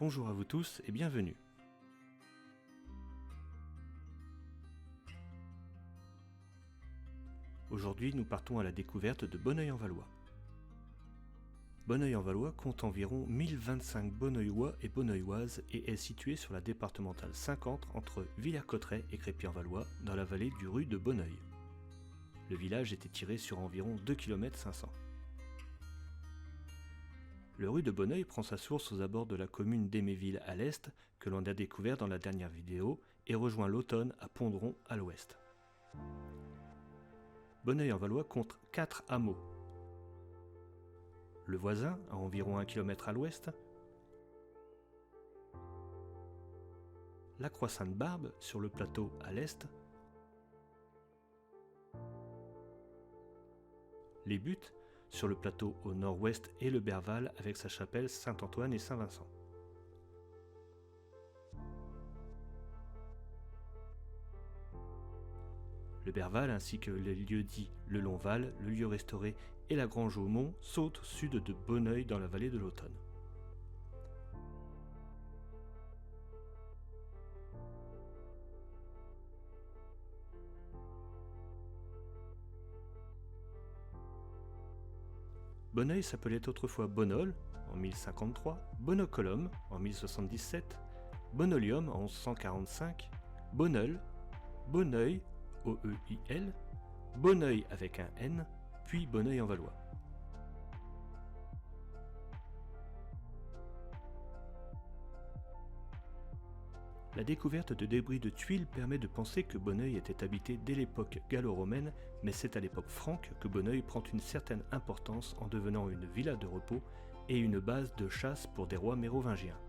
Bonjour à vous tous et bienvenue. Aujourd'hui, nous partons à la découverte de Bonneuil-en-Valois. Bonneuil-en-Valois compte environ 1025 Bonneuillois et Bonneuilloises et est situé sur la départementale 50 entre Villers-Cotterêts et Crépy-en-Valois dans la vallée du Rue de Bonneuil. Le village est étiré sur environ 2,5 km. Le Rue de Bonneuil prend sa source aux abords de la commune d'Héméville à l'est, que l'on a découvert dans la dernière vidéo, et rejoint l'Autonne à Pondron à l'ouest. Bonneuil-en-Valois compte 4 hameaux. Le Voisin, à environ 1 km à l'ouest, la Croix-Sainte-Barbe, sur le plateau à l'est, les Buttes, sur le plateau au nord-ouest, et le Berval avec sa chapelle Saint-Antoine et Saint-Vincent. Le Berval ainsi que les lieux dits le Longval, le lieu restauré et la Grange au Mont sautent au sud de Bonneuil dans la vallée de l'Autonne. Bonneuil s'appelait autrefois Bonol en 1053, Bonnecolum en 1077, Bonnolium en 1145, Bonneul, Bonneuil, O-E-I-L, Bonneuil avec un N, puis Bonneuil-en-Valois. La découverte de débris de tuiles permet de penser que Bonneuil était habité dès l'époque gallo-romaine, mais c'est à l'époque franque que Bonneuil prend une certaine importance en devenant une villa de repos et une base de chasse pour des rois mérovingiens.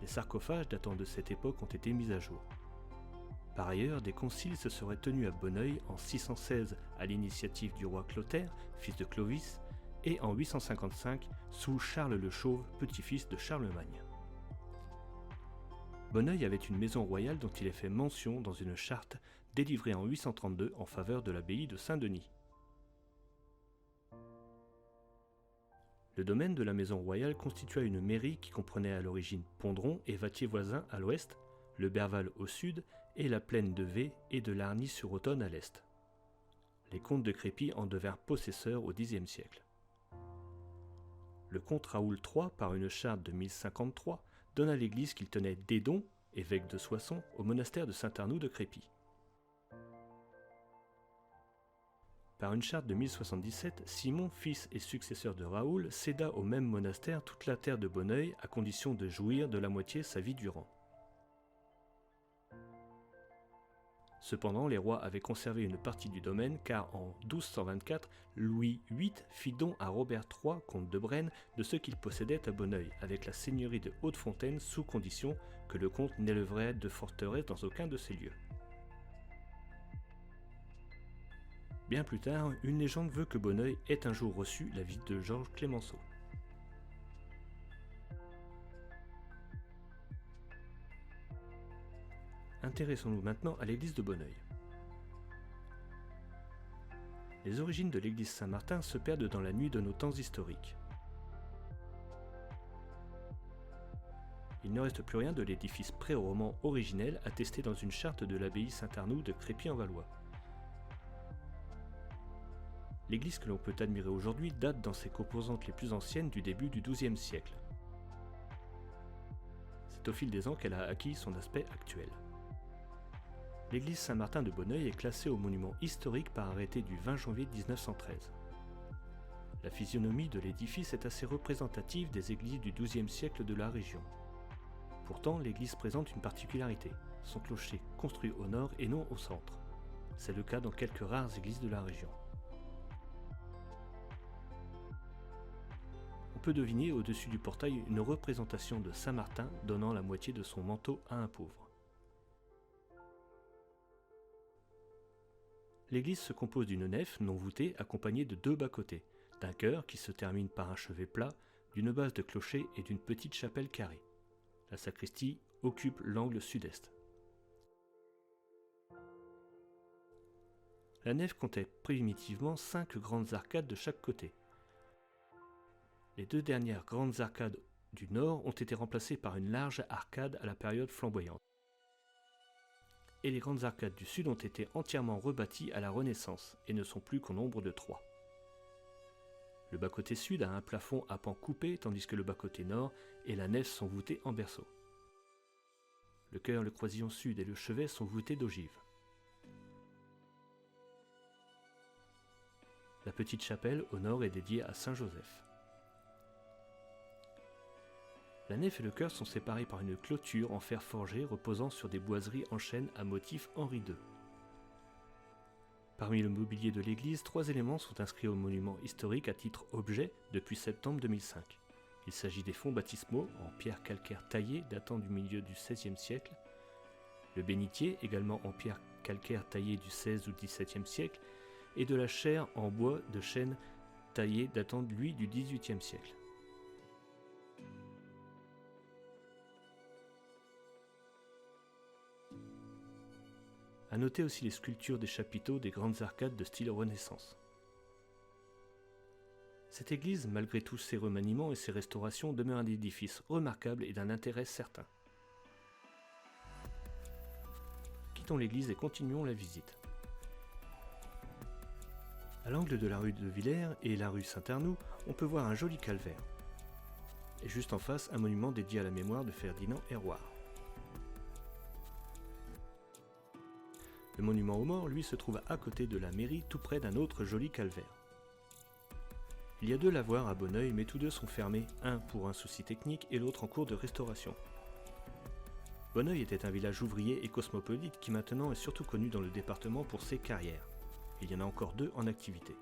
Les sarcophages datant de cette époque ont été mis à jour. Par ailleurs, des conciles se seraient tenus à Bonneuil en 616 à l'initiative du roi Clotaire, fils de Clovis, et en 855 sous Charles le Chauve, petit-fils de Charlemagne. Bonneuil avait une maison royale dont il est fait mention dans une charte délivrée en 832 en faveur de l'abbaye de Saint-Denis. Le domaine de la maison royale constitua une mairie qui comprenait à l'origine Pondron et Vattiers-Voisin à l'ouest, le Berval au sud et la plaine de Vez et de Larny-sur-Autonne à l'est. Les comtes de Crépy en devinrent possesseurs au Xe siècle. Le comte Raoul III, par une charte de 1053, donne à l'église qu'il tenait d'Édon, évêque de Soissons, au monastère de Saint-Arnoux de Crépy. Par une charte de 1077, Simon, fils et successeur de Raoul, céda au même monastère toute la terre de Bonneuil à condition de jouir de la moitié sa vie durant. Cependant, les rois avaient conservé une partie du domaine car en 1224, Louis VIII fit don à Robert III, comte de Brenne, de ce qu'il possédait à Bonneuil, avec la seigneurie de Haute-Fontaine sous condition que le comte n'élèverait de forteresse dans aucun de ces lieux. Bien plus tard, une légende veut que Bonneuil ait un jour reçu la visite de Georges Clemenceau. Intéressons-nous maintenant à l'église de Bonneuil. Les origines de l'église Saint-Martin se perdent dans la nuit de nos temps historiques. Il ne reste plus rien de l'édifice pré-roman originel attesté dans une charte de l'abbaye Saint-Arnoux de Crépy-en-Valois. L'église que l'on peut admirer aujourd'hui date dans ses composantes les plus anciennes du début du XIIe siècle. C'est au fil des ans qu'elle a acquis son aspect actuel. L'église Saint-Martin de Bonneuil est classée au monument historique par arrêté du 20 janvier 1913. La physionomie de l'édifice est assez représentative des églises du XIIe siècle de la région. Pourtant, l'église présente une particularité, son clocher construit au nord et non au centre. C'est le cas dans quelques rares églises de la région. On peut deviner au-dessus du portail une représentation de Saint Martin donnant la moitié de son manteau à un pauvre. L'église se compose d'une nef non voûtée accompagnée de 2 bas-côtés, d'un chœur qui se termine par un chevet plat, d'une base de clocher et d'une petite chapelle carrée. La sacristie occupe l'angle sud-est. La nef comptait primitivement 5 grandes arcades de chaque côté. Les 2 dernières grandes arcades du nord ont été remplacées par une large arcade à la période flamboyante. Et les grandes arcades du sud ont été entièrement rebâties à la Renaissance et ne sont plus qu'au nombre de 3. Le bas-côté sud a un plafond à pans coupés tandis que le bas-côté nord et la nef sont voûtés en berceau. Le chœur, le croisillon sud et le chevet sont voûtés d'ogives. La petite chapelle au nord est dédiée à Saint Joseph. La nef et le chœur sont séparés par une clôture en fer forgé reposant sur des boiseries en chêne à motif Henri II. Parmi le mobilier de l'église, 3 éléments sont inscrits au monument historique à titre objet depuis septembre 2005. Il s'agit des fonds baptismaux en pierre calcaire taillée datant du milieu du XVIe siècle, le bénitier également en pierre calcaire taillée du XVIe ou XVIIe siècle, et de la chaire en bois de chêne taillée datant lui du XVIIIe siècle. A noter aussi les sculptures des chapiteaux des grandes arcades de style Renaissance. Cette église, malgré tous ses remaniements et ses restaurations, demeure un édifice remarquable et d'un intérêt certain. Quittons l'église et continuons la visite. À l'angle de la rue de Villers et la rue Saint-Arnoux, on peut voir un joli calvaire. Et juste en face, un monument dédié à la mémoire de Ferdinand Hérouard. Le monument aux morts, lui, se trouve à côté de la mairie, tout près d'un autre joli calvaire. Il y a 2 lavoirs à Bonneuil, mais tous 2 sont fermés, un pour un souci technique et l'autre en cours de restauration. Bonneuil était un village ouvrier et cosmopolite qui maintenant est surtout connu dans le département pour ses carrières. Il y en a encore 2 en activité.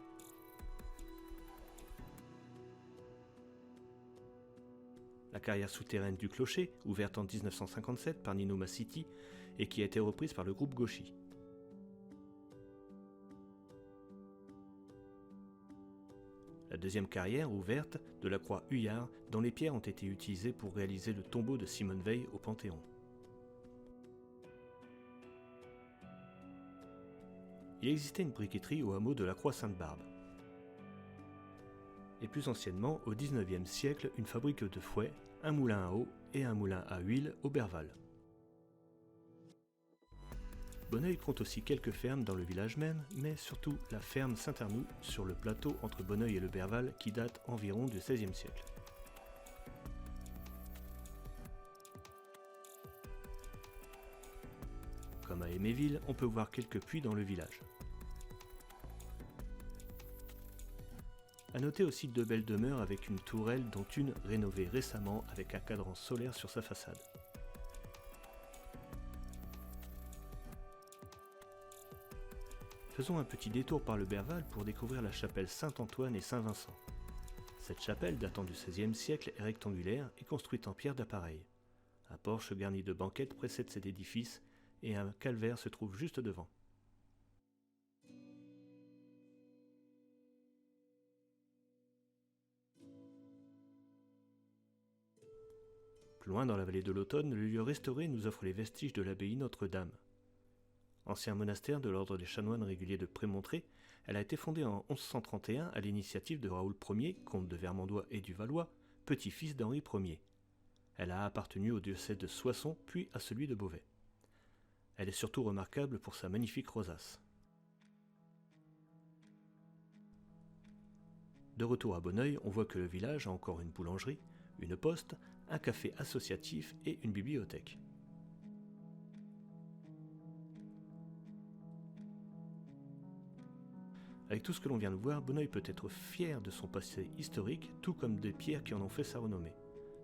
La carrière souterraine du Clocher, ouverte en 1957 par Nino Massiti et qui a été reprise par le groupe Gauchy. La deuxième carrière, ouverte, de la croix Huyard, dont les pierres ont été utilisées pour réaliser le tombeau de Simone Veil au Panthéon. Il existait une briqueterie au hameau de la Croix-Sainte-Barbe. Et plus anciennement, au XIXe siècle, une fabrique de fouets, un moulin à eau et un moulin à huile au Berval. Bonneuil compte aussi quelques fermes dans le village même, mais surtout la ferme Saint-Arnoux sur le plateau entre Bonneuil et le Berval qui date environ du XVIe siècle. Comme à Améville, on peut voir quelques puits dans le village. A noter aussi 2 belles demeures avec une tourelle dont une rénovée récemment avec un cadran solaire sur sa façade. Faisons un petit détour par le Berval pour découvrir la chapelle Saint-Antoine et Saint-Vincent. Cette chapelle, datant du XVIe siècle, est rectangulaire et construite en pierre d'appareil. Un porche garni de banquettes précède cet édifice et un calvaire se trouve juste devant. Plus loin dans la vallée de l'Automne, le lieu restauré nous offre les vestiges de l'abbaye Notre-Dame. Ancien monastère de l'ordre des chanoines réguliers de Prémontré, elle a été fondée en 1131 à l'initiative de Raoul Ier, comte de Vermandois et du Valois, petit-fils d'Henri Ier. Elle a appartenu au diocèse de Soissons puis à celui de Beauvais. Elle est surtout remarquable pour sa magnifique rosace. De retour à Bonneuil, on voit que le village a encore une boulangerie, une poste, un café associatif et une bibliothèque. Avec tout ce que l'on vient de voir, Bonneuil peut être fier de son passé historique, tout comme des pierres qui en ont fait sa renommée.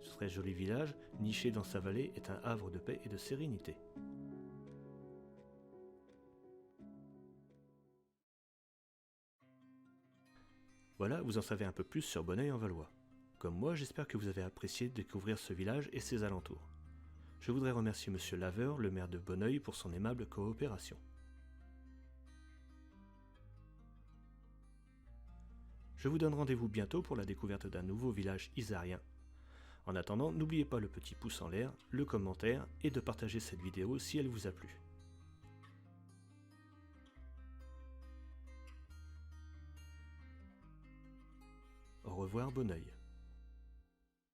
Ce très joli village, niché dans sa vallée, est un havre de paix et de sérénité. Voilà, vous en savez un peu plus sur Bonneuil-en-Valois. Comme moi, j'espère que vous avez apprécié de découvrir ce village et ses alentours. Je voudrais remercier Monsieur Laveur, le maire de Bonneuil, pour son aimable coopération. Je vous donne rendez-vous bientôt pour la découverte d'un nouveau village isarien. En attendant, n'oubliez pas le petit pouce en l'air, le commentaire et de partager cette vidéo si elle vous a plu. Au revoir Bonneuil.